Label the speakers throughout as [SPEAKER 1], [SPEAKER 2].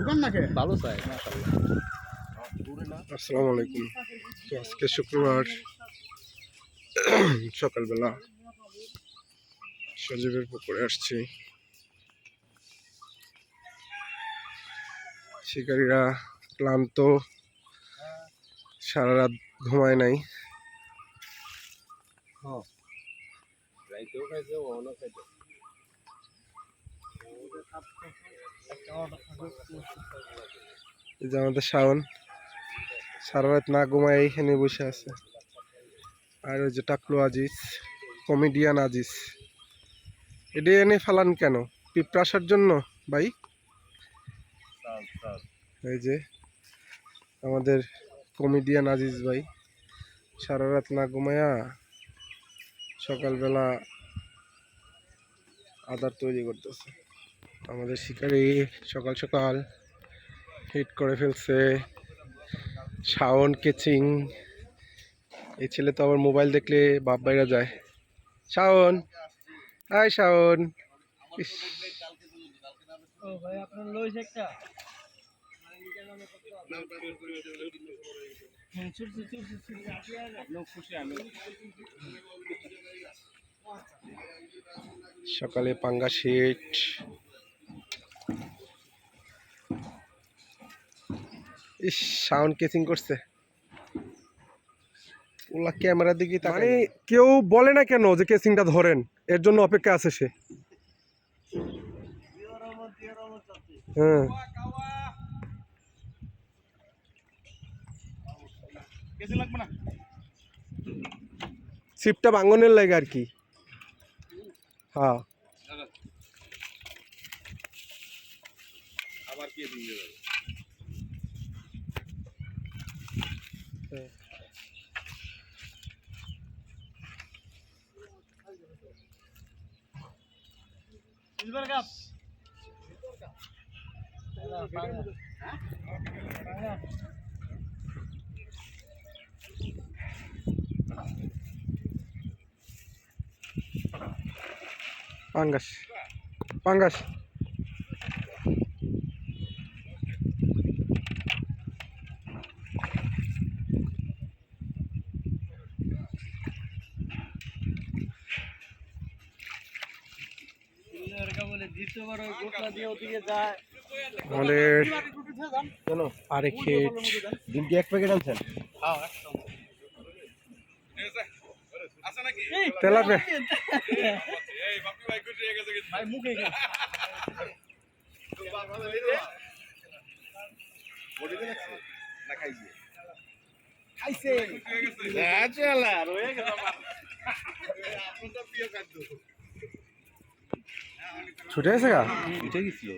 [SPEAKER 1] ভালো চাই মাশাআল্লাহ।
[SPEAKER 2] আসসালামু আলাইকুম। তো আজকে শুক্রবার সকালবেলা সজীবের পুকুরে আসছি। শিকারীরা ক্লান্ত, সারা রাত ঘুমায় নাই। এই যে আমাদের শাওন সারা রাত না ঘুমায় এখানে বসে আছে। আর ওই যে টাকলু আজিজ, কমেডিয়ান আজিজ, এটা এনে ফালান কেন? পিঁপড়াসার জন্য ভাই? এই যে আমাদের কমেডিয়ান আজিজ ভাই সারা রাত না ঘুমায়া সকালবেলা আদার তৈরি করতেছে। আমাদের শিকারি সকাল সকাল হিট করে ফেলছে। শাওন কেচিং, এই ছেলে তো আবার মোবাইল দেখলে বাপ বাইরা যায়। শাওন, হাই শাওন। ইস, সকালে পাঙ্গা শিট। ইস, শাওন কেচিং করছে। ওলা ক্যামেরার দিকে মানে কেউ বলে না কেন যে কেচিংটা ধরেন, এর জন্য অপেক্ষা আছে সে। হ্যাঁ, ছিপটা ভাঙনের লাগে আর কি। হ্যাঁ,
[SPEAKER 1] আবার কি দিয়ে যাবে?
[SPEAKER 2] পাঙ্গাস পাঙ্গাস। আমাদের আরেক হিট।
[SPEAKER 1] ডিম কি এক প্যাকেট আনছেন?
[SPEAKER 2] তেলাপিয়া ছুটে গেছে গা।
[SPEAKER 1] উঠে গেছিল।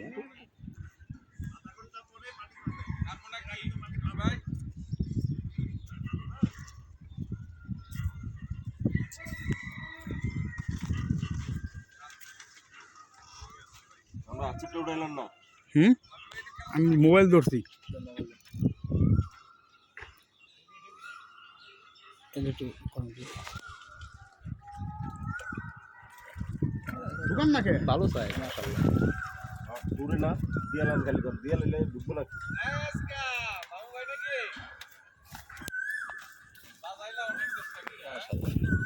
[SPEAKER 1] আমরা আজকে উঠাইলাম না।
[SPEAKER 3] আমি মোবাইল ধরছি।
[SPEAKER 1] ভালো চাই মাশাআল্লাহ।
[SPEAKER 4] দূরে না দিয়ালাম খালি কর দিয়া লইলে ঢুকবো না।
[SPEAKER 1] মাশাআল্লাহ।